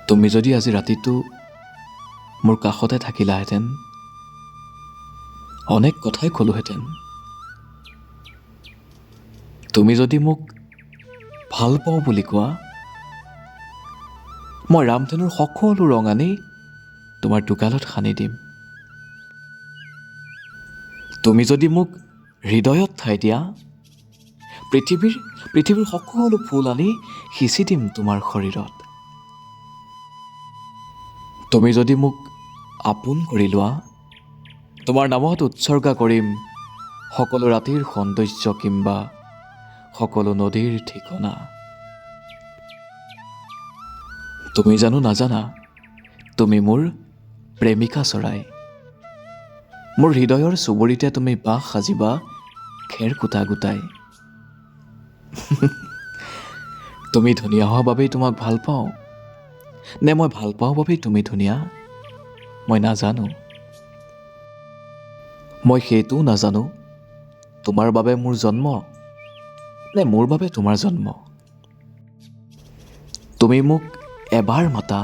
তুমি যদি আজি ৰাতিটো মোৰ কাষতে থাকিলাহেঁতেন, অনেক কথাই ক'লোহেঁতেন। তুমি যদি মোক ভাল পাওঁ বুলি কোৱা, মই ৰামধেনুৰ সকলো ৰং আনি তোমাৰ টোকালত সানি দিম। তুমি যদি মোক হৃদয়ত ঠাই দিয়া, পৃথিৱীৰ সকলো ফুল আনি সিঁচি দিম তোমাৰ শৰীৰত। তুমি যদি মোক আপোন কৰি লোৱা, তোমাৰ নামত উৎসৰ্গা কৰিম সকলো ৰাতিৰ সৌন্দৰ্য কিম্বা সকলো নদীৰ ঠিকনা। তুমি জানো নাজানা, তুমি মোৰ প্ৰেমিকা চৰাই। মোৰ হৃদয়ৰ চুবুৰীতে তুমি বাস সাজিবা খেৰ কুটা গোটাই। তুমি ধুনীয়া হোৱা বাবেই তোমাক ভাল পাওঁ, নে মই ভাল পাওঁ বাবেই তুমি ধুনীয়া, মই নাজানো। মই সেইটোও নাজানো, তোমাৰ বাবে মোৰ জন্ম নে মোৰ বাবে তোমাৰ জন্ম। তুমি মোক এবাৰ মাতা,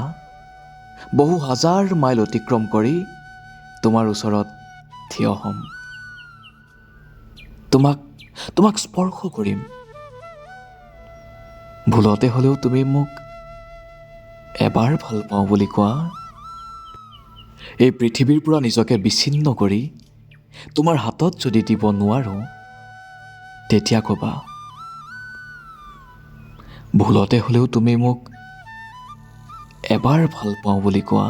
বহু হাজাৰ মাইল অতিক্ৰম কৰি তোমাৰ ওচৰত থিয় হ'ম। তোমাক স্পৰ্শ কৰিম। ভুলতে হ'লেও তুমি মোক এবাৰ ভাল পাওঁ বুলি কোৱা। এই পৃথিৱীৰ পৰা নিজকে বিচ্ছিন্ন কৰি তোমাৰ হাতত যদি দিব নোৱাৰোঁ, তেতিয়া ক'বা ভুলতে হ'লেও তুমি মোক এবাৰ ভাল পাওঁ বুলি কোৱা।